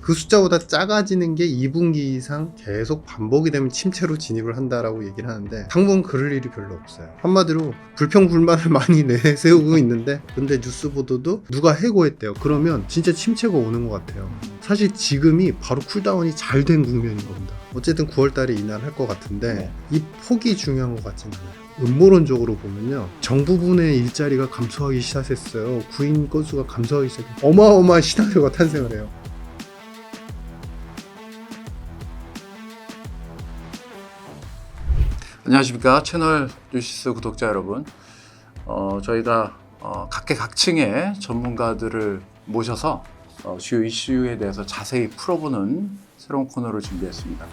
그 숫자보다 작아지는 게 2분기 이상 계속 반복이 되면 침체로 진입을 한다라고 얘기를 하는데 당분 그럴 일이 별로 없어요. 한마디로 불평불만을 많이 내세우고 있는데 근데 뉴스 보도도 누가 해고했대요. 그러면 진짜 침체가 오는 것 같아요. 사실 지금이 바로 쿨다운이 잘 된 국면인 겁니다. 어쨌든 9월달에 이날할 것 같은데 이 폭이 중요한 것 같지는 않아요. 음모론적으로 보면요, 정부분의 일자리가 감소하기 시작했어요. 구인 건수가 감소하기 시작했어요. 어마어마한 시나리오가 탄생을 해요. 안녕하십니까 채널 뉴시스 구독자 여러분. 저희가 각계각층의 전문가들을 모셔서 주요 이슈에 대해서 자세히 풀어보는 새로운 코너를 준비했습니다.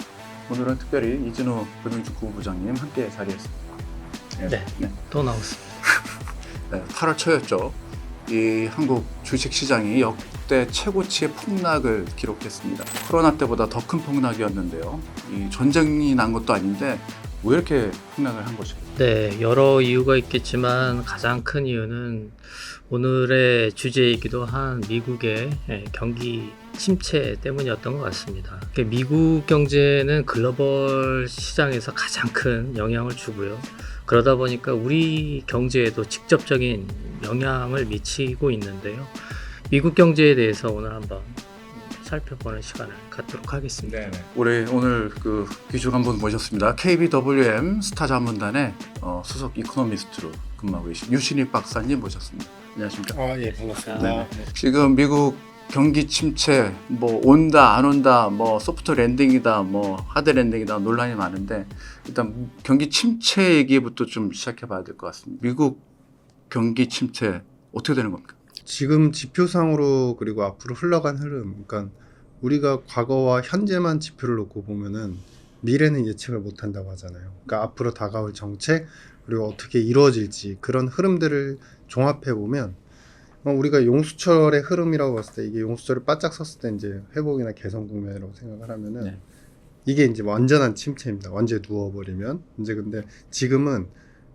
오늘은 특별히 이진우 금융주구부장님 함께 자리했습니다. 네. 또 나왔습니다. 네, 8월 초였죠. 이 한국 주식시장이 역대 최고치의 폭락을 기록했습니다. 코로나 때보다 더 큰 폭락이었는데요. 이 전쟁이 난 것도 아닌데 왜 이렇게 폭락을 한 것일까요? 네, 여러 이유가 있겠지만 가장 큰 이유는 오늘의 주제이기도 한 미국의 경기 침체 때문이었던 것 같습니다. 미국 경제는 글로벌 시장에서 가장 큰 영향을 주고요. 그러다 보니까 우리 경제에도 직접적인 영향을 미치고 있는데요. 미국 경제에 대해서 오늘 한번 살펴보는 시간을 갖도록 하겠습니다. 오늘 그 귀중 한 분 모셨습니다. KBWM 스타 자문단의 수석 이코노미스트로 근무하고 계신 유신익 박사님 모셨습니다. 안녕하십니까? 예, 반갑습니다. 네. 지금 미국 경기 침체, 뭐 온다 안 온다, 뭐 소프트 랜딩이다, 뭐 하드 랜딩이다 논란이 많은데 일단 경기 침체 얘기부터 좀 시작해봐야 될 것 같습니다. 미국 경기 침체 어떻게 되는 겁니까? 지금 지표상으로 그리고 앞으로 흘러간 흐름, 그러니까 우리가 과거와 현재만 지표를 놓고 보면은 미래는 예측을 못한다고 하잖아요. 그러니까 앞으로 다가올 정책 그리고 어떻게 이루어질지 그런 흐름들을 종합해 보면 우리가 용수철의 흐름이라고 봤을 때 이게 용수철을 바짝 섰을 때 이제 회복이나 개선 국면이라고 생각을 하면은 이게 이제 완전한 침체입니다. 완전히 누워버리면 이제 근데 지금은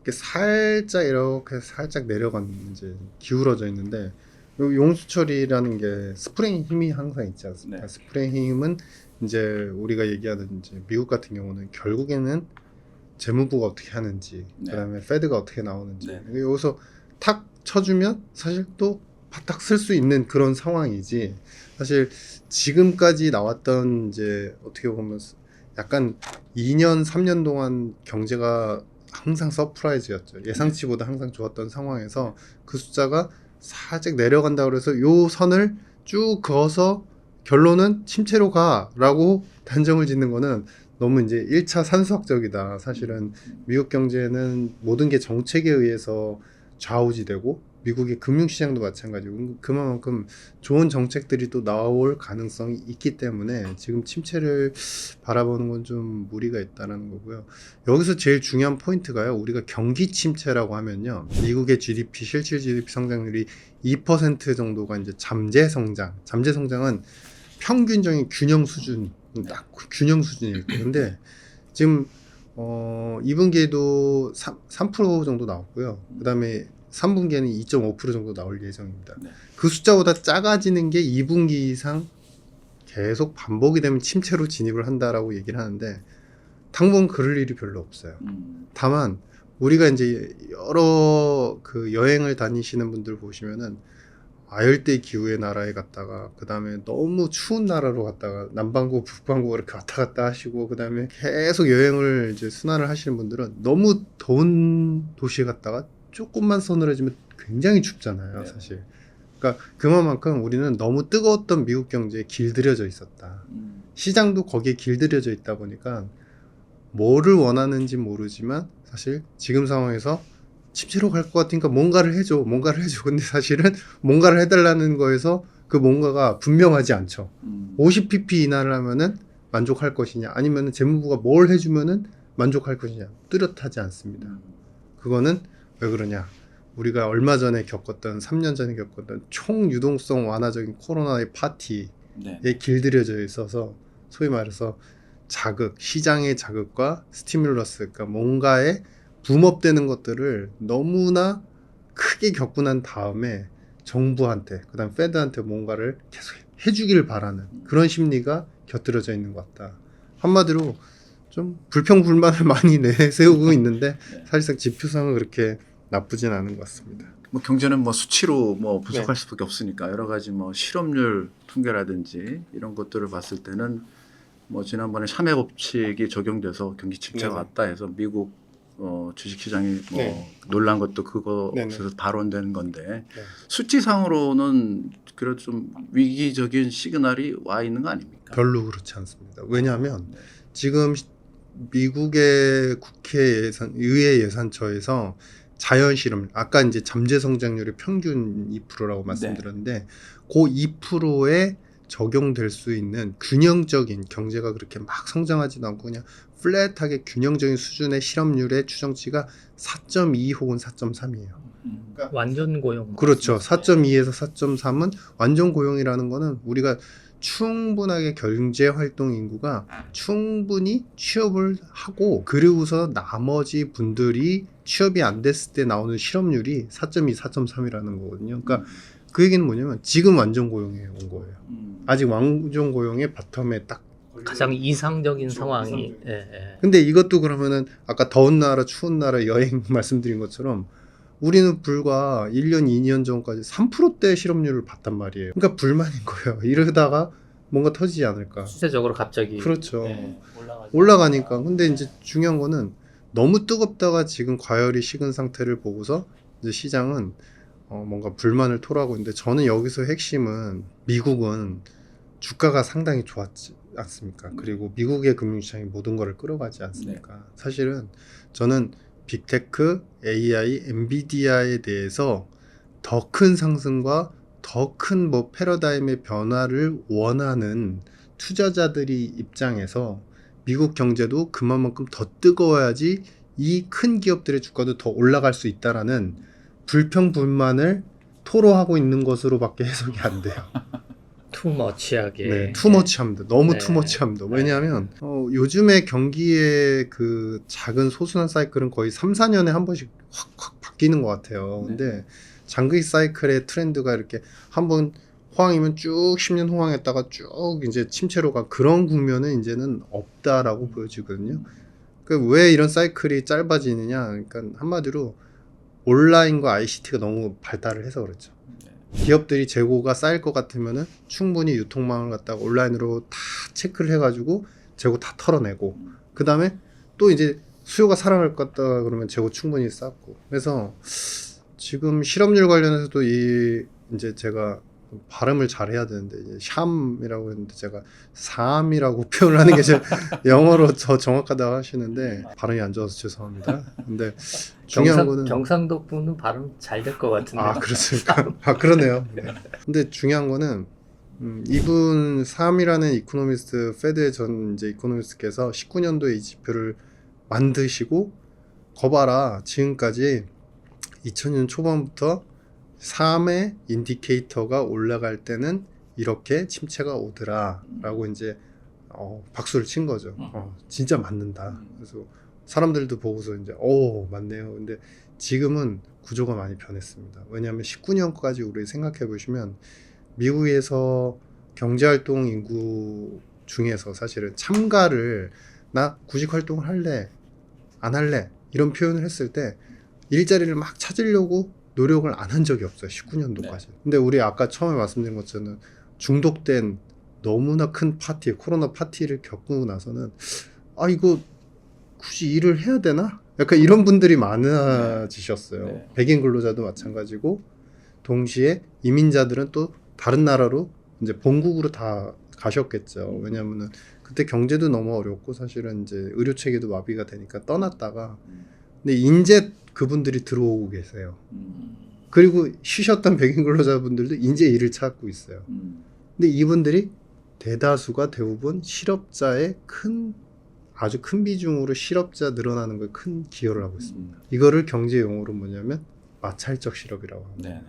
이렇게 살짝 내려간 이제 기울어져 있는데 요 용수철이라는 게 스프링 힘이 항상 있지 않습니까? 스프링 힘은 이제 우리가 얘기하는 이제 미국 같은 경우는 결국에는 재무부가 어떻게 하는지 그다음에 페드가 어떻게 나오는지 여기서 탁 쳐주면 사실 또 바닥 쓸 수 있는 그런 상황이지 사실 지금까지 나왔던 이제 어떻게 보면 약간 2년 3년 동안 경제가 항상 서프라이즈였죠. 예상치보다 항상 좋았던 상황에서 그 숫자가 살짝 내려간다 그래서 요 선을 쭉 그어서 결론은 침체로 가라고 단정을 짓는 거는 너무 이제 1차 산수학적이다. 사실은 미국 경제는 모든 게 정책에 의해서 좌우지되고 미국의 금융시장도 마찬가지고 그만큼 좋은 정책들이 또 나올 가능성이 있기 때문에 지금 침체를 바라보는 건 좀 무리가 있다는 거고요. 여기서 제일 중요한 포인트가요. 우리가 경기 침체라고 하면요. 미국의 GDP, 실질 GDP 성장률이 2% 정도가 이제 잠재 성장. 잠재 성장은 평균적인 균형 수준, 딱 균형 수준일 거예요. 근데 지금 2분기에도 3% 정도 나왔고요. 그다음에 3분기에는 2.5% 정도 나올 예정입니다. 그 숫자보다 작아지는 게 2분기 이상 계속 반복이 되면 침체로 진입을 한다라고 얘기를 하는데 당분 그럴 일이 별로 없어요. 다만 우리가 이제 여러 그 여행을 다니시는 분들 보시면은 아열대 기후의 나라에 갔다가 그 다음에 너무 추운 나라로 갔다가 남반구 북반구 이렇게 왔다 갔다 하시고 그 다음에 계속 여행을 이제 순환을 하시는 분들은 너무 더운 도시에 갔다가 조금만 서늘해지면 굉장히 춥잖아요, 사실. 그러니까 그만큼 우리는 너무 뜨거웠던 미국 경제에 길들여져 있었다. 시장도 거기에 길들여져 있다 보니까 뭐를 원하는지 모르지만 사실 지금 상황에서 침체로 갈 것 같으니까 뭔가를 해줘. 근데 사실은 뭔가를 해달라는 거에서 그 뭔가가 분명하지 않죠. 50pp 인하를 하면은 만족할 것이냐, 아니면은 재무부가 뭘 해주면은 만족할 것이냐, 뚜렷하지 않습니다. 그거는 왜 그러냐? 우리가 얼마 전에 겪었던 3년 전에 겪었던 총유동성 완화적인 코로나의 파티에 길들여져 있어서 소위 말해서 자극, 시장의 자극과 스티뮬러스, 그러니까 뭔가에 붐업되는 것들을 너무나 크게 겪고 난 다음에 정부한테, 그다음 페드한테 뭔가를 계속 해주길 바라는 그런 심리가 곁들여져 있는 것 같다. 한마디로 좀 불평불만을 많이 내세우고 있는데 사실상 지표상은 그렇게 나쁘진 않은 것 같습니다. 뭐 경제는 뭐 수치로 뭐 분석할 수밖에 없으니까 여러 가지 뭐 실업률 통계라든지 이런 것들을 봤을 때는 뭐 지난번에 샤메 법칙이 적용돼서 경기 침체가 네네. 왔다 해서 미국 주식시장이 뭐 네. 놀란 것도 그거 네네. 없어서 발언된 건데 네. 수치상으로는 그래도 좀 위기적인 시그널이 와 있는 거 아닙니까? 별로 그렇지 않습니다. 왜냐하면 네. 지금 미국의 국회 의회 예산처에서 자연 실험, 아까 이제 잠재 성장률이 평균 2%라고 말씀드렸는데 그 2%에 적용될 수 있는 균형적인 경제가 그렇게 막 성장하지도 않고 그냥 플랫하게 균형적인 수준의 실업률의 추정치가 4.2 혹은 4.3이에요. 완전 고용. 그렇죠. 4.2에서 4.3은 완전 고용이라는 거는 우리가 충분하게 경제 활동 인구가 충분히 취업을 하고 그리고서 나머지 분들이 취업이 안 됐을 때 나오는 실업률이 4.2, 4.3이라는 거거든요. 그러니까 그 얘기는 뭐냐면 지금 완전 고용에 온 거예요. 아직 완전 고용의 바텀에 딱. 가장 이상적인 상황이. 예, 예. 근데 이것도 그러면은 아까 더운 나라, 추운 나라 여행 말씀드린 것처럼 우리는 불과 1년, 2년 전까지 3%대 실업률을 봤단 말이에요. 그러니까 불만인 거예요. 이러다가 뭔가 터지지 않을까. 추세적으로 갑자기 그렇죠. 예, 올라가니까. 근데 이제 중요한 거는 너무 뜨겁다가 지금 과열이 식은 상태를 보고서 이제 시장은 뭔가 불만을 토로하고 있는데 저는 여기서 핵심은 미국은 주가가 상당히 좋았지 않습니까? 그리고 미국의 금융시장이 모든 거를 끌어가지 않습니까? 사실은 저는 빅테크, AI, 엔비디아에 대해서 더 큰 상승과 더 큰 뭐 패러다임의 변화를 원하는 투자자들이 입장에서 미국 경제도 그만큼 더 뜨거워야지 이 큰 기업들의 주가도 더 올라갈 수 있다라는 불평불만을 토로하고 있는 것으로밖에 해석이 안 돼요. 투머치하게. 네, 투머치합니다. 너무 네. 투머치합니다. 왜냐하면 요즘에 경기의 그 작은 소순한 사이클은 거의 3, 4년에 한 번씩 확 바뀌는 것 같아요. 근데 장기 사이클의 트렌드가 이렇게 한번 호황이면 쭉 10년 호황했다가 쭉 이제 침체로 가 그런 국면은 이제는 없다라고 보여지거든요. 그 왜 이런 사이클이 짧아지느냐? 그러니까 한마디로 온라인과 ICT가 너무 발달을 해서 그렇죠. 기업들이 재고가 쌓일 것 같으면은 충분히 유통망을 갖다가 온라인으로 다 체크를 해가지고 재고 다 털어내고 그 다음에 또 이제 수요가 살아날 것 같다 그러면 재고 충분히 쌓고 그래서 지금 실업률 관련해서도 이제 제가 발음을 잘 해야 되는데 이제 샴이라고 했는데 제가 삶이라고 표현을 하는 게 제 영어로 더 정확하다고 하시는데 발음이 안 좋아서 죄송합니다. 근데 중요한 거는 경상도 분은 발음 잘 될 것 같은데. 아 그렇습니까? 아 그러네요. 네. 근데 중요한 거는 이분 삶이라는 이코노미스트 페드의 전 이제 이코노미스트께서 19년도에 이 지표를 만드시고 거봐라 지금까지 2000년 초반부터 3의 인디케이터가 올라갈 때는 이렇게 침체가 오더라 라고 이제 박수를 친 거죠. 진짜 맞는다. 그래서 사람들도 보고서 이제 맞네요. 근데 지금은 구조가 많이 변했습니다. 왜냐하면 19년까지 우리 생각해 보시면 미국에서 경제활동 인구 중에서 사실은 참가를 나 구직활동을 할래 안 할래 이런 표현을 했을 때 일자리를 막 찾으려고 노력을 안 한 적이 없어요. 19년도까지. 근데 우리 아까 처음에 말씀드린 것처럼 중독된 너무나 큰 파티, 코로나 파티를 겪고 나서는 이거 굳이 일을 해야 되나? 약간 이런 분들이 많아지셨어요. 네. 백인 근로자도 마찬가지고 동시에 이민자들은 또 다른 나라로 이제 본국으로 다 가셨겠죠. 왜냐하면은 그때 경제도 너무 어렵고 사실은 이제 의료 체계도 마비가 되니까 떠났다가 근데 이제 그분들이 들어오고 계세요. 그리고 쉬셨던 백인 근로자분들도 이제 일을 찾고 있어요. 근데 이분들이 대다수가 대부분 실업자의 아주 큰 비중으로 실업자 늘어나는 걸 큰 기여를 하고 있습니다. 이거를 경제 용어로 뭐냐면 마찰적 실업이라고 합니다. 네.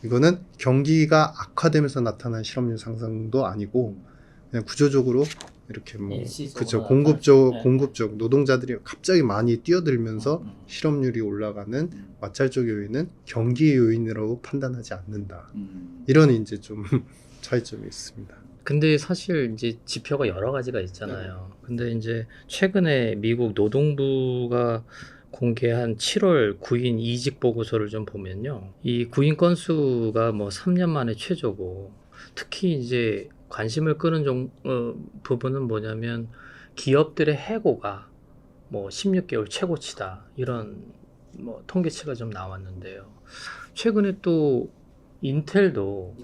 이거는 경기가 악화되면서 나타난 실업률 상승도 아니고 그냥 구조적으로 이렇게 뭐 그렇죠. 공급적 노동자들이 갑자기 많이 뛰어들면서 실업률이 올라가는 마찰적 요인은 경기 요인이라고 판단하지 않는다. 이런 이제 좀 차이점이 있습니다. 근데 사실 이제 지표가 여러 가지가 있잖아요. 근데 이제 최근에 미국 노동부가 공개한 7월 구인 이직 보고서를 좀 보면요. 이 구인 건수가 뭐 3년 만에 최저고, 특히 이제 관심을 끄는 부분은 뭐냐면 기업들의 해고가 뭐 16개월 최고치다, 이런 뭐 통계치가 좀 나왔는데요. 최근에 또 인텔도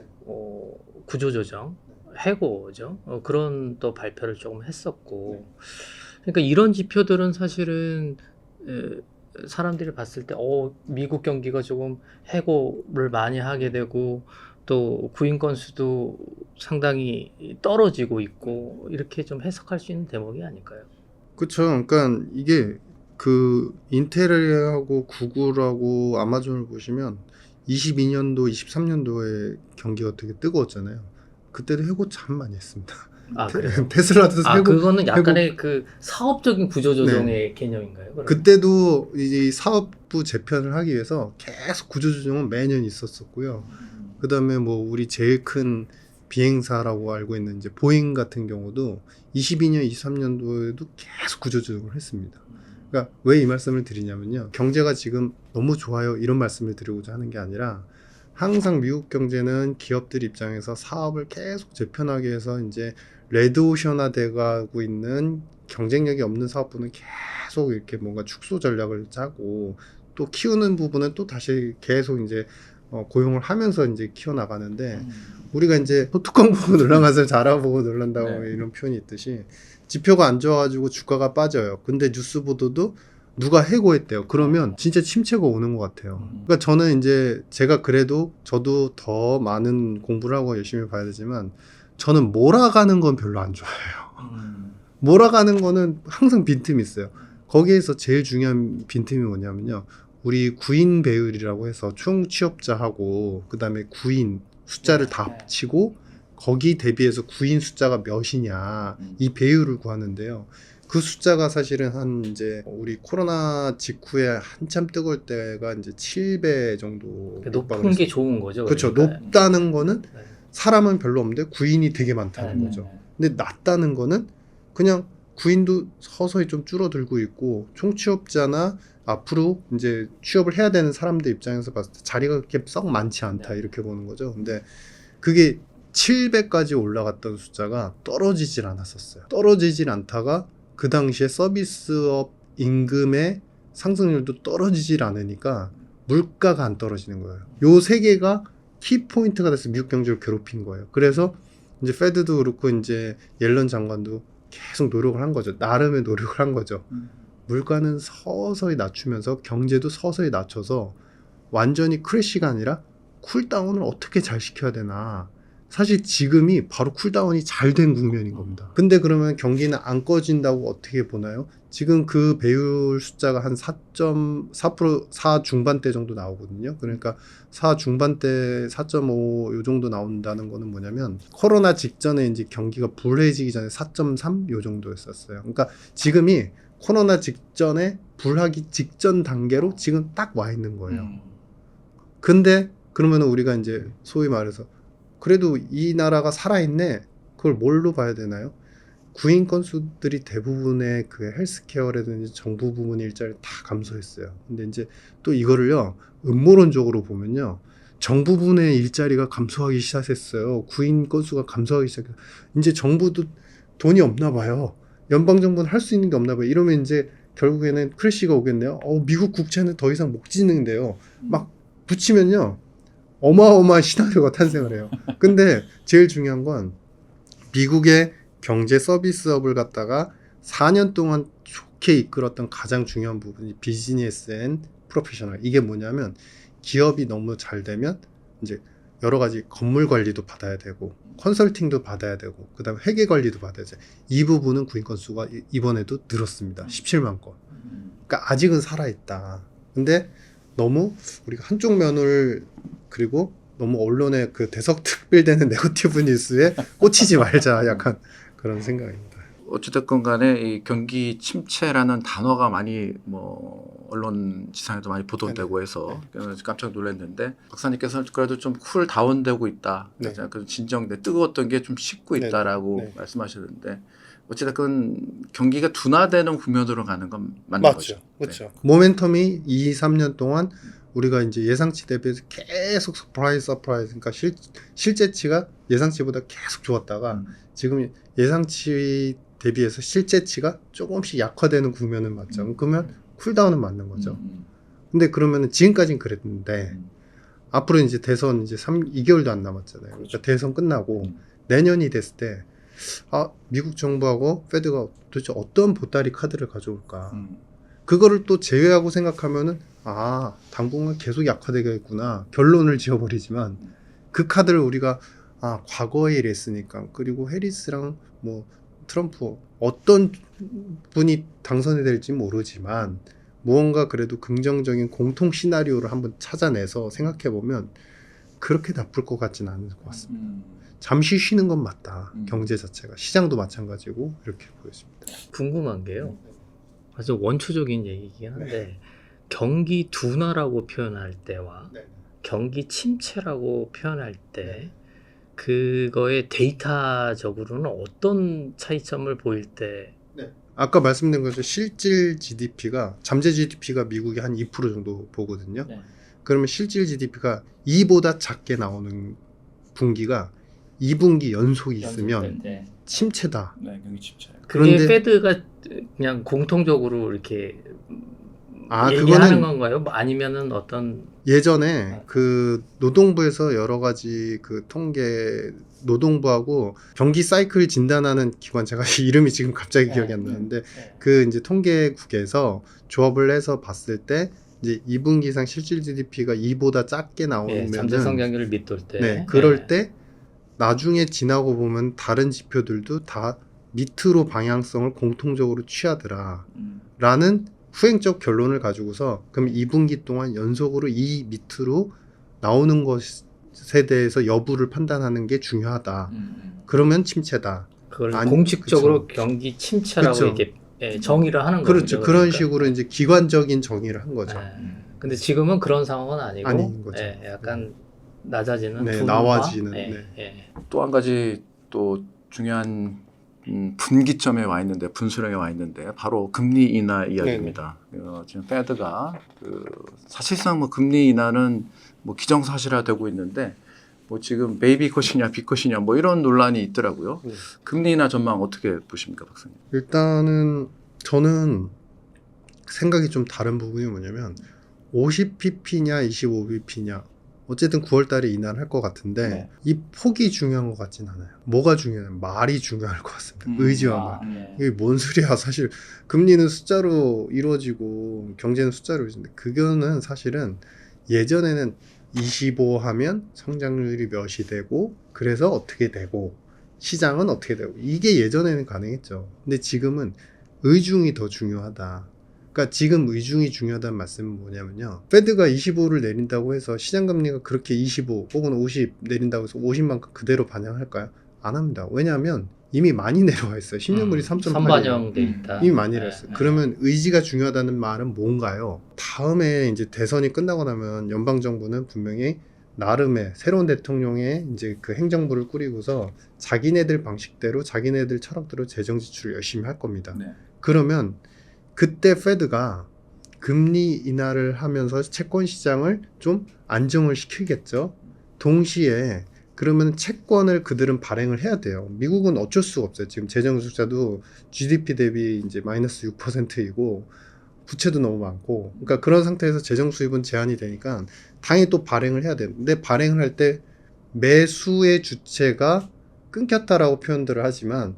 구조조정, 해고죠. 그런 또 발표를 조금 했었고, 그러니까 이런 지표들은 사실은 사람들이 봤을 때 미국 경기가 조금 해고를 많이 하게 되고, 또 구인 건수도 상당히 떨어지고 있고, 이렇게 좀 해석할 수 있는 대목이 아닐까요? 그렇죠. 그러니까 이게 그 인텔하고 구글하고 아마존을 보시면 22년도, 23년도에 경기가 되게 뜨거웠잖아요. 그때도 해고 참 많이 했습니다. 아, 그래요? 테슬라도 해고, 그거는 약간의 그 사업적인 구조조정의 개념인가요? 그러면? 그때도 이 사업부 재편을 하기 위해서 계속 구조조정은 매년 있었었고요. 그 다음에 뭐 우리 제일 큰 비행사라고 알고 있는 이제 보잉 같은 경우도 22년, 23년도에도 계속 구조조정을 했습니다. 그러니까 왜 이 말씀을 드리냐면요. 경제가 지금 너무 좋아요, 이런 말씀을 드리고자 하는 게 아니라, 항상 미국 경제는 기업들 입장에서 사업을 계속 재편하기 위해서 이제 레드오션화 돼가고 있는, 경쟁력이 없는 사업부는 계속 이렇게 뭔가 축소 전략을 짜고, 또 키우는 부분은 또 다시 계속 이제 고용을 하면서 이제 키워나가는데, 우리가 이제 뚜껑 보고 놀란 것을 자라보고 놀란다고 네. 이런 표현이 있듯이, 지표가 안 좋아가지고 주가가 빠져요. 근데 뉴스 보도도 누가 해고했대요. 그러면 진짜 침체가 오는 것 같아요. 그러니까 저는 이제 제가 그래도 저도 더 많은 공부를 하고 열심히 봐야 되지만, 저는 몰아가는 건 별로 안 좋아해요. 몰아가는 거는 항상 빈틈이 있어요. 거기에서 제일 중요한 빈틈이 뭐냐면요. 우리 구인 배율이라고 해서 총 취업자하고 그 다음에 구인 숫자를 다 합치고 거기 대비해서 구인 숫자가 몇이냐, 이 배율을 구하는데요. 그 숫자가 사실은 한 이제 우리 코로나 직후에 한참 뜨거울 때가 이제 7배 정도 높은 게 좋은 거죠. 그렇죠. 그러니까. 높다는 거는 네. 사람은 별로 없는데 구인이 되게 많다는 네. 거죠. 근데 낮다는 거는 그냥 구인도 서서히 좀 줄어들고 있고, 총취업자나 앞으로 이제 취업을 해야 되는 사람들 입장에서 봤을 때 자리가 그렇게 썩 많지 않다, 이렇게 보는 거죠. 근데 그게 7배까지 올라갔던 숫자가 떨어지질 않았었어요. 떨어지질 않다가 그 당시에 서비스업 임금의 상승률도 떨어지질 않으니까 물가가 안 떨어지는 거예요. 요 세 개가 키포인트가 돼서 미국 경제를 괴롭힌 거예요. 그래서 이제 페드도 그렇고 이제 옐런 장관도 계속 노력을 한 거죠. 나름의 노력을 한 거죠. 물가는 서서히 낮추면서 경제도 서서히 낮춰서 완전히 크래시가 아니라 쿨다운을 어떻게 잘 시켜야 되나. 사실 지금이 바로 쿨다운이 잘 된 국면인 겁니다. 근데 그러면 경기는 안 꺼진다고 어떻게 보나요? 지금 그 배율 숫자가 한 4.4%, 4 중반대 정도 나오거든요. 그러니까 4 중반대 4.5 요 정도 나온다는 거는 뭐냐면, 코로나 직전에 이제 경기가 불해지기 전에 4.3 요 정도였었어요. 그러니까 지금이 코로나 직전에 불하기 직전 단계로 지금 딱 와 있는 거예요. 근데 그러면 우리가 이제 소위 말해서 그래도 이 나라가 살아있네, 그걸 뭘로 봐야 되나요? 구인 건수들이 대부분의 그 헬스케어라든지 정부 부문 일자리를 다 감소했어요. 근데 이제 또 이거를요, 음모론적으로 보면요, 정부 부문의 일자리가 감소하기 시작했어요. 구인 건수가 감소하기 시작해요. 이제 정부도 돈이 없나 봐요. 연방정부는 할 수 있는 게 없나 봐요. 이러면 이제 결국에는 크래시가 오겠네요. 미국 국채는 더 이상 못 짓는데요. 막 붙이면요, 어마어마한 시나리오가 탄생을 해요. 근데 제일 중요한 건 미국의 경제 서비스업을 갖다가 4년 동안 좋게 이끌었던 가장 중요한 부분이 비즈니스 앤 프로페셔널. 이게 뭐냐면, 기업이 너무 잘 되면 이제 여러 가지 건물 관리도 받아야 되고 컨설팅도 받아야 되고 그다음에 회계 관리도 받아야 돼. 이 부분은 구인 건수가 이번에도 늘었습니다. 17만 건. 그러니까 아직은 살아있다. 근데 너무 우리가 한쪽 면을, 그리고 너무 언론의 그 대석특필되는 네거티브 뉴스에 꽂히지 말자, 약간 그런 생각입니다. 어찌됐건 간에 이 경기 침체라는 단어가 많이 뭐 언론 지상에도 많이 보도되고 해서 깜짝 놀랐는데 박사님께서는 그래도 좀 쿨 다운되고 있다. 네. 그 진정돼 뜨거웠던 게 좀 식고 네. 있다라고 네. 말씀하셨는데 어찌됐건 경기가 둔화되는 국면으로 가는 건 맞는 맞죠. 거죠. 그렇죠. 모멘텀이 2, 3년 동안 우리가 이제 예상치 대비해서 계속 서프라이즈 그러니까 실제치가 예상치보다 계속 좋았다가 지금 예상치 대비해서 실제치가 조금씩 약화되는 국면은 맞죠. 그러면 쿨다운은 맞는 거죠. 근데 그러면은 지금까지는 그랬는데 앞으로 이제 대선 이제 2개월도 안 남았잖아요. 그러니까 대선 끝나고 내년이 됐을 때 미국 정부하고 페드가 도대체 어떤 보따리 카드를 가져올까? 그거를 또 제외하고 생각하면은 당분간 계속 약화되겠구나 결론을 지어버리지만 그 카드를 우리가 과거에 이랬으니까 그리고 해리스랑 뭐 트럼프 어떤 분이 당선이 될지 모르지만 무언가 그래도 긍정적인 공통 시나리오를 한번 찾아내서 생각해보면 그렇게 나쁠 것 같지는 않을 것 같습니다. 잠시 쉬는 건 맞다. 경제 자체가 시장도 마찬가지고 이렇게 보여집니다. 궁금한 게요. 아주 원초적인 얘기긴 한데 경기 둔화라고 표현할 때와 네. 경기 침체라고 표현할 때 그거의 데이터적으로는 어떤 차이점을 보일 때 아까 말씀드린 것처럼 실질 GDP가 잠재 GDP가 미국이 한 2% 정도 보거든요. 네. 그러면 실질 GDP가 2보다 작게 나오는 분기가 2분기 연속이 있으면 침체다. 네, 경기 침체. 그게 그런데- 페드가 그냥 공통적으로 이렇게 얘기하는 그거는 건가요? 뭐 아니면은 어떤 예전에 그 노동부에서 여러 가지 그 통계 노동부하고 경기 사이클 진단하는 기관 제가 이름이 지금 갑자기 기억이 안 나는데 그 이제 통계국에서 조합을 해서 봤을 때 이제 2분기 이상 실질 GDP가 2보다 작게 나오면 잠재 성장률을 밑돌 때 네, 그럴 때 나중에 지나고 보면 다른 지표들도 다 밑으로 방향성을 공통적으로 취하더라 라는 후행적 결론을 가지고서 그럼 2분기 동안 연속으로 이 밑으로 나오는 것에 대해서 여부를 판단하는 게 중요하다. 그러면 침체다. 그걸 아니, 공식적으로 그쵸. 경기 침체라고 그쵸. 이렇게 정의를 하는 거죠. 그렇죠. 그런 식으로 이제 기관적인 정의를 한 거죠. 근데 지금은 그런 상황은 아니고 아닌 거죠. 약간 낮아지는 네, 둔화? 나와지는, 네. 네. 또 한 가지 또 중요한 분기점에 와 있는데 분수령에 와 있는데 바로 금리 인하 이야기입니다. 지금 페드가 사실상 뭐 금리 인하는 뭐 기정사실화되고 있는데 뭐 지금 베이비 컷이냐 빅컷이냐 뭐 이런 논란이 있더라고요. 네. 금리 인하 전망 어떻게 보십니까, 박사님? 일단은 저는 생각이 좀 다른 부분이 뭐냐면 50pp냐 25pp냐 어쨌든 9월 달에 인하를 할 것 같은데 이 폭이 중요한 것 같진 않아요. 뭐가 중요하냐면 말이 중요할 것 같습니다. 의지와 말. 이게 뭔 소리야. 사실 금리는 숫자로 이루어지고 경제는 숫자로 이루어지는데 그거는 사실은 예전에는 25 하면 성장률이 몇이 되고 그래서 어떻게 되고 시장은 어떻게 되고 이게 예전에는 가능했죠. 근데 지금은 의중이 더 중요하다. 그러니까 지금 의중이 중요하다는 말씀은 뭐냐면요. 페드가 25를 내린다고 해서 시장금리가 그렇게 25 혹은 50 내린다고 해서 50만큼 그대로 반영할까요? 안 합니다. 왜냐하면 이미 많이 내려와 있어요. 10년물이 3.8이에요. 선반영돼 있다. 이미 많이 내렸어요. 그러면 의지가 중요하다는 말은 뭔가요? 다음에 이제 대선이 끝나고 나면 연방정부는 분명히 나름의 새로운 대통령의 이제 그 행정부를 꾸리고서 자기네들 방식대로 자기네들 철학대로 재정 지출을 열심히 할 겁니다. 그러면 그때 페드가 금리 인하를 하면서 채권 시장을 좀 안정을 시키겠죠. 동시에 그러면 채권을 그들은 발행을 해야 돼요. 미국은 어쩔 수가 없어요. 지금 재정 숫자도 GDP 대비 이제 마이너스 6%이고 부채도 너무 많고, 그러니까 그런 상태에서 재정 수입은 제한이 되니까 당연히 또 발행을 해야 되는데 발행을 할 때 매수의 주체가 끊겼다라고 표현들을 하지만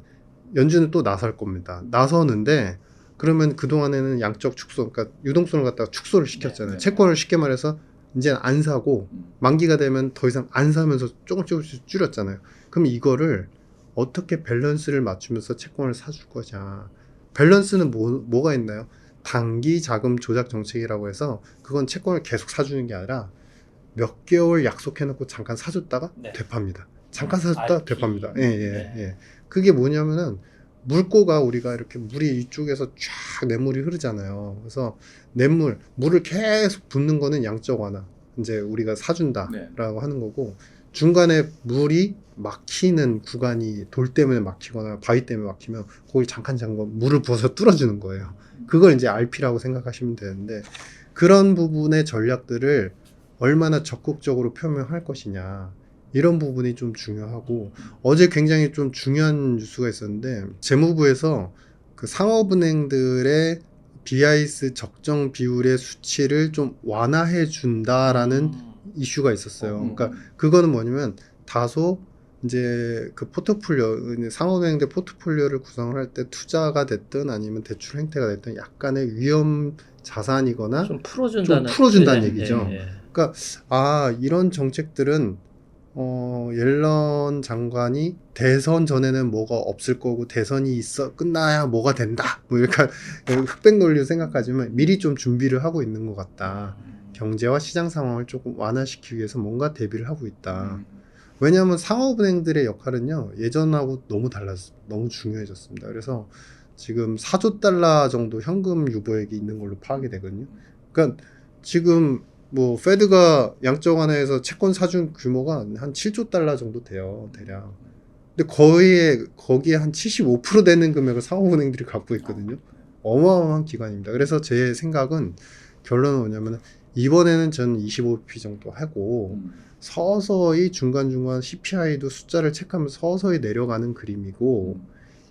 연준은 또 나설 겁니다. 나서는데 그러면 그동안에는 양적 축소, 그러니까 유동성을 갖다가 축소를 시켰잖아요. 채권을 쉽게 말해서 이제는 안 사고 만기가 되면 더 이상 안 사면서 조금씩 줄였잖아요. 그럼 이거를 어떻게 밸런스를 맞추면서 채권을 사줄 거냐. 밸런스는 뭐가 있나요? 단기 자금 조작 정책이라고 해서 그건 채권을 계속 사주는 게 아니라 몇 개월 약속해놓고 잠깐 사줬다가 되팝니다. 잠깐 사줬다가 되팝니다. 예. 그게 뭐냐면은 물고가 우리가 이렇게 물이 이쪽에서 쫙 냇물이 흐르잖아요. 그래서 물을 계속 붓는 거는 양적 완화. 이제 우리가 사준다라고 하는 거고, 중간에 물이 막히는 구간이 돌 때문에 막히거나 바위 때문에 막히면 거기 잠깐 물을 부어서 뚫어주는 거예요. 그걸 이제 RP라고 생각하시면 되는데, 그런 부분의 전략들을 얼마나 적극적으로 표명할 것이냐, 이런 부분이 좀 중요하고, 어제 굉장히 좀 중요한 뉴스가 있었는데, 재무부에서 그 상업은행들의 BIS 적정 비율의 수치를 좀 완화해 준다라는 이슈가 있었어요. 그러니까 그거는 뭐냐면, 다소 이제 그 포트폴리오, 상업은행들 포트폴리오를 구성을 할 때 투자가 됐든 아니면 대출 행태가 됐든 약간의 위험 자산이거나 좀 풀어준다는, 얘기죠. 그러니까 이런 정책들은 옐런 장관이 대선 전에는 뭐가 없을 거고 대선이 끝나야 뭐가 된다, 뭐 이렇게 흑백 논리로 생각하지만 미리 좀 준비를 하고 있는 것 같다. 경제와 시장 상황을 조금 완화시키기 위해서 뭔가 대비를 하고 있다. 왜냐하면 상업은행들의 역할은요, 예전하고 너무 중요해졌습니다. 그래서 지금 4조 달러 정도 현금 유보액이 있는 걸로 파악이 되거든요. 그러니까 지금 뭐 페드가 양적 완화해서 채권 사준 규모가 한 7조 달러 정도 돼요, 대략. 근데 거기에 한 75% 되는 금액을 상업은행들이 갖고 있거든요. 어마어마한 기관입니다. 그래서 제 생각은, 결론은 뭐냐면, 이번에는 저는 25bp 정도 하고 서서히 중간중간 CPI도 숫자를 체크하면서 서서히 내려가는 그림이고,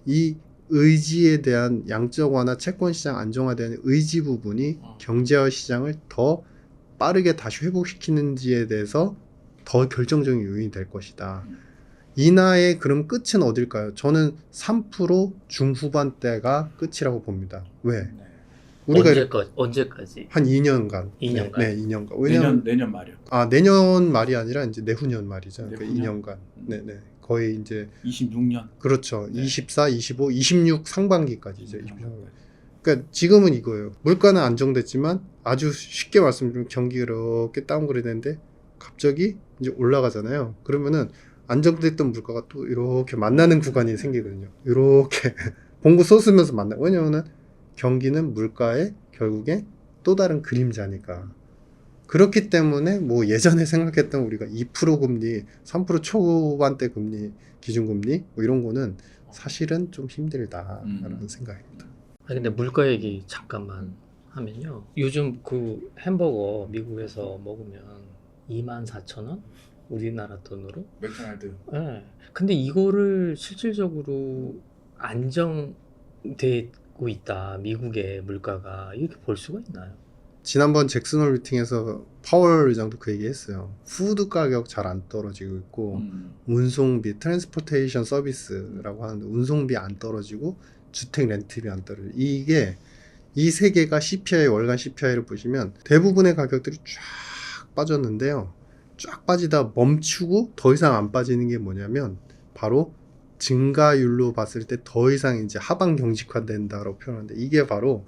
이 의지에 대한 양적 완화, 채권 시장 안정화에 대한 의지 부분이 경제와 시장을 더 빠르게 다시 회복시키는지에 대해서 더 결정적인 요인이 될 것이다. 인하의 그럼 끝은 어딜까요? 저는 3% 중후반대가 끝이라고 봅니다. 왜? 우리가 언제까지? 한 2년간. 2년간. 네, 2년간. 왜냐면 내년 말이요. 내년 말이 아니라 이제 내후년 말이죠. 내후년? 그러니까 2년간. 네. 거의 이제 26년. 그렇죠. 네. 24, 25, 26 상반기까지죠. 그러니까 지금은 이거예요. 물가는 안정됐지만 아주 쉽게 말씀드리면 경기가 이렇게 다운그레이드 됐는데 갑자기 이제 올라가잖아요. 그러면은 안정됐던 물가가 또 이렇게 만나는 구간이 생기거든요. 이렇게 봉고 쏟으면서 만나. 왜냐면은 경기는 물가의 결국에 또 다른 그림자니까. 그렇기 때문에 뭐 예전에 생각했던 우리가 2% 금리, 3% 초반대 금리, 기준금리 뭐 이런 거는 사실은 좀 힘들다라는 생각입니다. 근데 물가 얘기 잠깐만 하면요. 요즘 그 햄버거 미국에서 먹으면 24,000원? 우리나라 돈으로? 맥도날드. 네. 근데 이거를 실질적으로 안정되고 있다. 미국의 물가가. 이렇게 볼 수가 있나요? 지난번 잭슨홀 미팅에서 파월 의장도 그 얘기 했어요. 푸드 가격 잘 안 떨어지고 있고, 운송비, 트랜스포테이션 서비스라고 하는데 운송비 안 떨어지고 주택 렌트비 안 떨어지고, 이게 이 세 개가 CPI, 월간 CPI를 보시면 대부분의 가격들이 쫙 빠졌는데요. 쫙 빠지다 멈추고 더 이상 안 빠지는 게 뭐냐면 바로 증가율로 봤을 때 더 이상 이제 하방 경직화된다라고 표현하는데, 이게 바로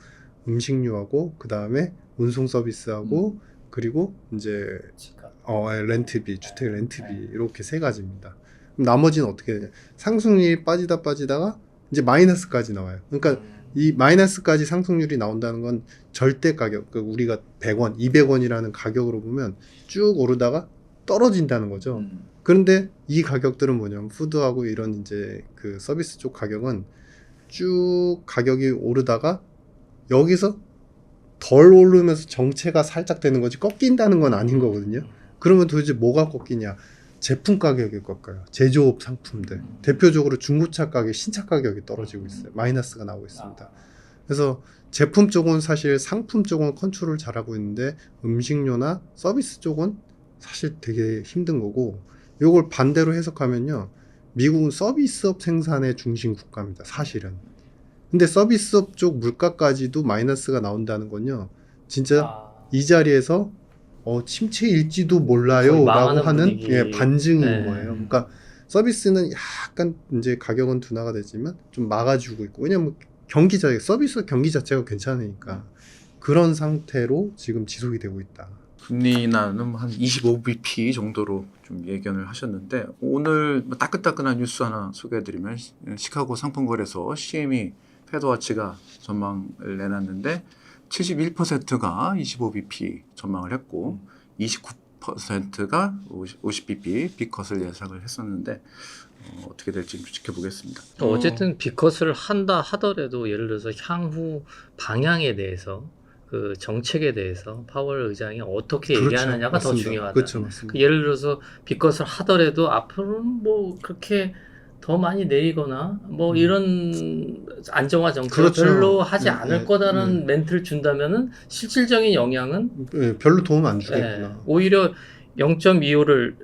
음식료하고 그 다음에 운송 서비스하고 그리고 이제 렌트비, 주택 렌트비, 이렇게 세 가지입니다. 그럼 나머지는 어떻게 되냐? 상승률이 빠지다가 이제 마이너스까지 나와요. 그러니까 이 마이너스까지 상승률이 나온다는 건 절대 가격, 그러니까 우리가 100원, 200원이라는 가격으로 보면 쭉 오르다가 떨어진다는 거죠. 그런데 이 가격들은 뭐냐면 푸드하고 이런 이제 그 서비스 쪽 가격은 쭉 가격이 오르다가 여기서 덜 오르면서 정체가 살짝 되는 거지 꺾인다는 건 아닌 거거든요. 그러면 도대체 뭐가 꺾이냐? 제품 가격이 꺾여요. 제조업 상품들. 대표적으로 중고차 가격, 신차 가격이 떨어지고 있어요. 마이너스가 나오고 있습니다. 그래서 제품 쪽은 사실 상품 쪽은 컨트롤 잘하고 있는데 음식료나 서비스 쪽은 사실 되게 힘든 거고, 이걸 반대로 해석하면요, 미국은 서비스업 생산의 중심 국가입니다. 사실은. 근데 서비스업 쪽 물가까지도 마이너스가 나온다는 건요, 진짜 이 자리에서 침체일지도 몰라요 라고 하는 반증인 거예요. 그러니까 서비스는 약간 이제 가격은 둔화가 되지만 좀 막아주고 있고, 왜냐면 서비스 경기 자체가 괜찮으니까 그런 상태로 지금 지속이 되고 있다. 금리 인하는 한 25bp 정도로 좀 예견을 하셨는데 오늘 뭐 따끈따끈한 뉴스 하나 소개해드리면 시카고 상품거래소 CME 패드워치가 전망을 내놨는데 71%가 25bp 전망을 했고 29%가 50bp 빅컷을 예상을 했었는데 어떻게 될지 좀 지켜보겠습니다. 어쨌든 비컷을 한다 하더라도 예를 들어서 향후 방향에 대해서 그 정책에 대해서 파월 의장이 어떻게 그렇죠. 얘기하느냐가 더 맞습니다. 중요하다. 그렇죠, 맞습니다. 그 예를 들어서 비컷을 하더라도 앞으로는 뭐 그렇게 더 많이 내리거나 뭐 이런 안정화 정책을 그렇죠. 별로 하지 네, 않을 네, 거다라는 멘트를 준다면은 실질적인 영향은 네, 별로 도움 안 주겠구나. 오히려 0.25를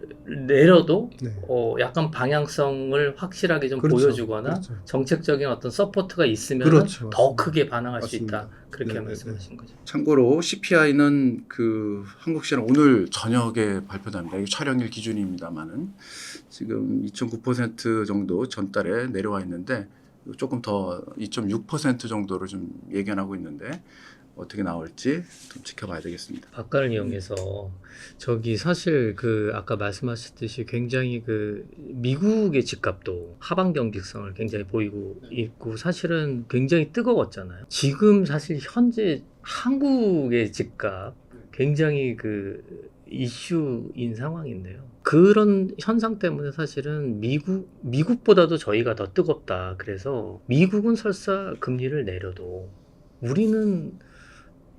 내려도 네. 약간 방향성을 확실하게 좀 그렇죠. 보여주거나 그렇죠. 정책적인 어떤 서포트가 있으면 그렇죠. 더 맞습니다. 크게 반응할 수 맞습니다. 있다. 그렇게 네, 말씀하신 거죠. 참고로 CPI는 그 한국 시간 오늘 저녁에 발표됩니다. 이게 촬영일 기준입니다만은 지금 2.9% 정도 전달에 내려와 있는데 조금 더 2.6% 정도로 좀 예견하고 있는데 어떻게 나올지 좀 지켜봐야 되겠습니다. 박간을 이용해서 저기 사실 그 아까 말씀하셨듯이 굉장히 그 미국의 집값도 하방 경직성을 굉장히 보이고 있고 사실은 굉장히 뜨거웠잖아요. 지금 사실 현재 한국의 집값 굉장히 그 이슈인 상황인데요. 그런 현상 때문에 사실은 미국보다도 저희가 더 뜨겁다. 그래서 미국은 설사 금리를 내려도 우리는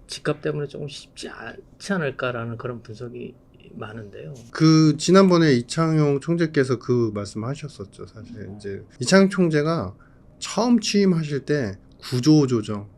집값 때문에 조금 쉽지 않지 않을까라는 그런 분석이 많은데요. 그 지난번에 이창용 총재께서 그 말씀하셨었죠. 사실 이제 이창용 총재가 처음 취임하실 때 구조조정,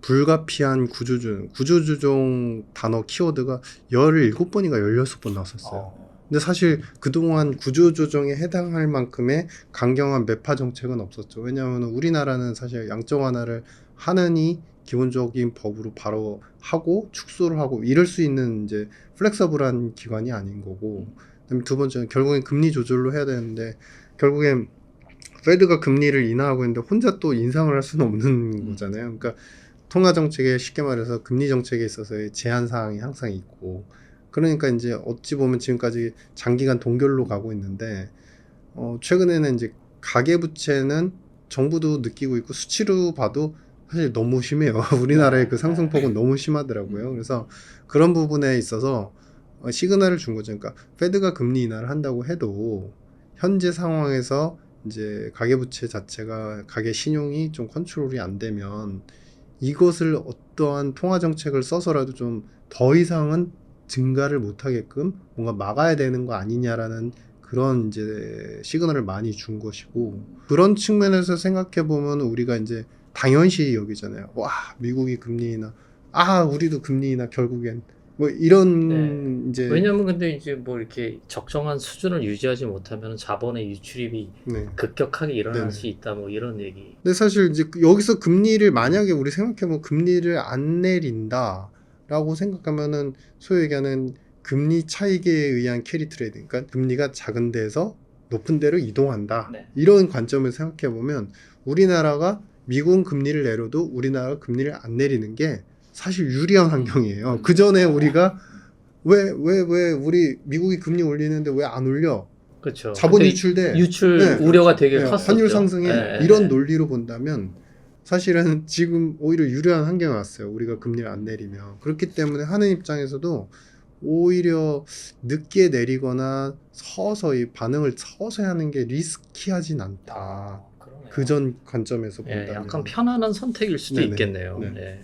불가피한 구조조정 단어 키워드가 17번인가 16번 나왔었어요. 근데 사실 그동안 구조조정에 해당할 만큼의 강경한 매파 정책은 없었죠. 왜냐하면 우리나라는 사실 양적 완화를 하느니 기본적인 법으로 바로 하고 축소를 하고 이럴 수 있는 이제 플렉서블한 기관이 아닌 거고, 그다음에 두 번째는 결국엔 금리 조절로 해야 되는데 결국엔 페드가 금리를 인하하고 있는데 혼자 또 인상을 할 수는 없는 거잖아요. 그러니까 통화 정책에 쉽게 말해서 금리 정책에 있어서의 제한 사항이 항상 있고, 그러니까 이제 어찌 보면 지금까지 장기간 동결로 가고 있는데 최근에는 이제 가계부채는 정부도 느끼고 있고 수치로 봐도 사실 너무 심해요. 우리나라의 그 상승폭은 너무 심하더라고요. 그래서 그런 부분에 있어서 시그널을 준 거죠. 그러니까 페드가 금리 인하를 한다고 해도 현재 상황에서 이제 가계부채 자체가 가계 신용이 좀 컨트롤이 안 되면 이것을 어떠한 통화 정책을 써서라도 좀 더 이상은 증가를 못 하게끔 뭔가 막아야 되는 거 아니냐라는 그런 이제 시그널을 많이 준 것이고, 그런 측면에서 생각해 보면 우리가 이제 당연시 여기잖아요. 와, 미국이 금리 인하, 우리도 금리 인하 결국엔 뭐 이런 이제 왜냐면 근데 이제 뭐 이렇게 적정한 수준을 유지하지 못하면 자본의 유출입이 네. 급격하게 일어날 네네. 수 있다 뭐 이런 얘기. 근데 사실 이제 여기서 금리를 만약에 우리 생각해보면 금리를 안 내린다라고 생각하면은 소위 얘기하는 금리 차익에 의한 캐리 트레이딩, 그러니까 금리가 작은 데서 높은 데로 이동한다. 네. 이런 관점을 생각해보면 우리나라가 미국은 금리를 내려도 우리나라가 금리를 안 내리는 게 사실 유리한 환경이에요. 그 전에 우리가 왜 우리 미국이 금리 올리는데 왜 안 올려? 그렇죠. 자본 그때 유출돼. 유출 네, 우려가 되게 네, 컸었죠. 환율 상승에 네, 이런 네. 논리로 본다면 사실은 지금 오히려 유리한 환경에 왔어요. 우리가 금리를 안 내리면. 그렇기 때문에 하는 입장에서도 오히려 늦게 내리거나 서서히 반응을 서서히 하는 게 리스키하진 않다. 그러네요. 그 전 관점에서 예, 본다면. 약간 편안한 선택일 수도 네네. 있겠네요. 네.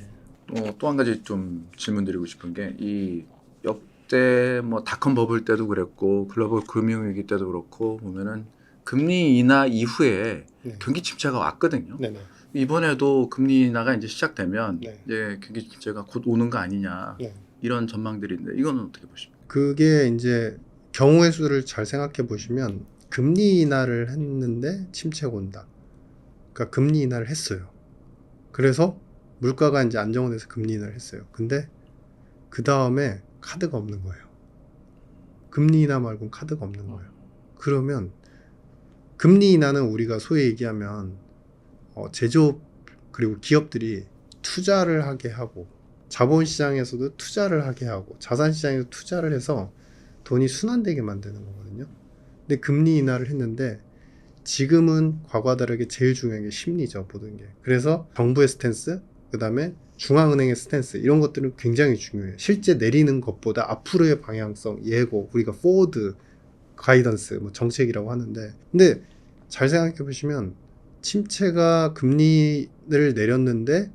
예. 또 한 가지 좀 질문드리고 싶은 게 이 역대 뭐 닷컴 버블 때도 그랬고 글로벌 금융위기 때도 그렇고 보면은 금리 인하 이후에 네. 경기 침체가 왔거든요. 네네. 이번에도 금리 인하가 이제 시작되면 네. 이제 경기 침체가 곧 오는 거 아니냐 네. 이런 전망들인데 이거는 어떻게 보십니까? 그게 이제 경우의 수를 잘 생각해 보시면 금리 인하를 했는데 침체가 온다. 그러니까 금리 인하를 했어요. 그래서 물가가 이제 안정화돼서 금리 인하를 했어요. 근데 그 다음에 카드가 없는 거예요. 금리 인하 말고는 카드가 없는 거예요. 그러면 금리 인하는 우리가 소위 얘기하면 제조업 그리고 기업들이 투자를 하게 하고 자본시장에서도 투자를 하게 하고 자산시장에서 투자를 해서 돈이 순환되게 만드는 거거든요. 근데 금리 인하를 했는데 지금은 과거와 다르게 제일 중요한 게 심리죠, 모든 게. 그래서 정부의 스탠스, 그 다음에 중앙은행의 스탠스, 이런 것들은 굉장히 중요해요. 실제 내리는 것보다 앞으로의 방향성, 예고, 우리가 포워드 가이던스, 뭐 정책이라고 하는데, 근데 잘 생각해 보시면 침체가 금리를 내렸는데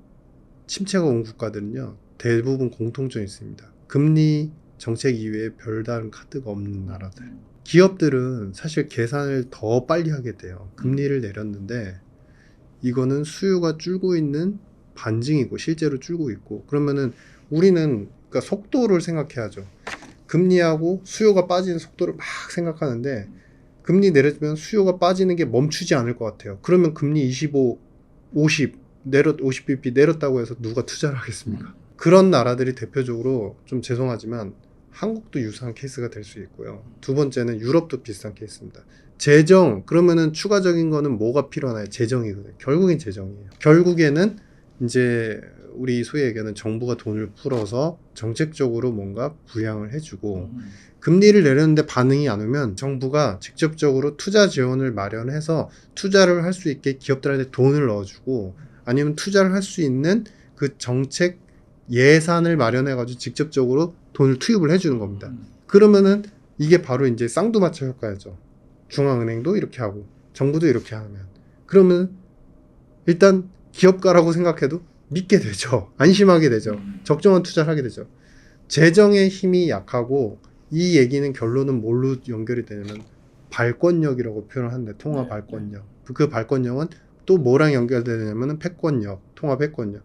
침체가 온 국가들은요, 대부분 공통점이 있습니다. 금리 정책 이외에 별다른 카드가 없는 나라들. 기업들은 사실 계산을 더 빨리 하게 돼요. 금리를 내렸는데 이거는 수요가 줄고 있는 반증이고 실제로 줄고 있고, 그러면은 우리는 그러니까 속도를 생각해야죠. 금리하고 수요가 빠지는 속도를 막 생각하는데 금리 내려주면 수요가 빠지는 게 멈추지 않을 것 같아요. 그러면 금리 25, 50 50bp 내렸다고 해서 누가 투자를 하겠습니까? 그런 나라들이 대표적으로, 좀 죄송하지만 한국도 유사한 케이스가 될 수 있고요. 두 번째는 유럽도 비슷한 케이스입니다. 재정, 그러면은 추가적인 거는 뭐가 필요하나요? 재정이거든요. 결국엔 재정이에요. 결국에는 이제 우리 소위 얘기하는 정부가 돈을 풀어서 정책적으로 뭔가 부양을 해주고, 금리를 내렸는데 반응이 안 오면 정부가 직접적으로 투자 지원을 마련해서 투자를 할 수 있게 기업들한테 돈을 넣어주고, 아니면 투자를 할 수 있는 그 정책 예산을 마련해가지고 직접적으로 돈을 투입을 해주는 겁니다. 그러면은 이게 바로 이제 쌍두마차 효과죠. 중앙은행도 이렇게 하고 정부도 이렇게 하면, 그러면 일단 기업가라고 생각해도 믿게 되죠. 안심하게 되죠. 적정한 투자를 하게 되죠. 재정의 힘이 약하고, 이 얘기는 결론은 뭘로 연결이 되냐면 발권력이라고 표현을 하는데, 통화 발권력. 그 발권력은 또 뭐랑 연결되냐면 패권력, 통화 패권력.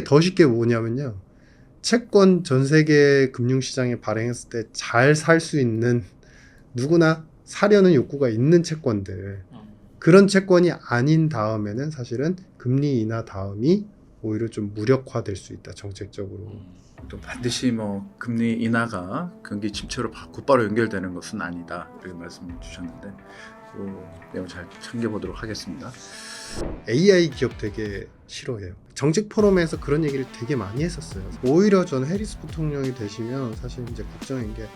더 쉽게 뭐냐면요, 채권 전 세계 금융시장에 발행했을 때 잘 살 수 있는, 누구나 사려는 욕구가 있는 채권들, 그런 채권이 아닌 다음에는 사실은 금리 인하 다음이 오히려 좀 무력화될 수 있다, 정책적으로. 또 반드시 뭐 금리 인하가 경기 침체로 곧바로 연결되는 것은 아니다, 이렇게 말씀해 주셨는데 내용 잘 챙겨보도록 하겠습니다. AI 기업 되게 싫어해요. 정책 포럼에서 그런 얘기를 되게 많이 했었어요. 오히려 저는 해리스 부통령이 되시면 사실 이제 걱정인 게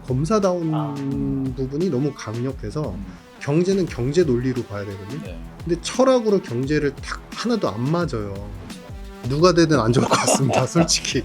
검사다운 부분이 너무 강력해서 경제는 경제 논리로 봐야 되거든요. 근데 철학으로 경제를 딱 하나도 안 맞아요. 누가 되든 안 좋을 것 같습니다, 솔직히.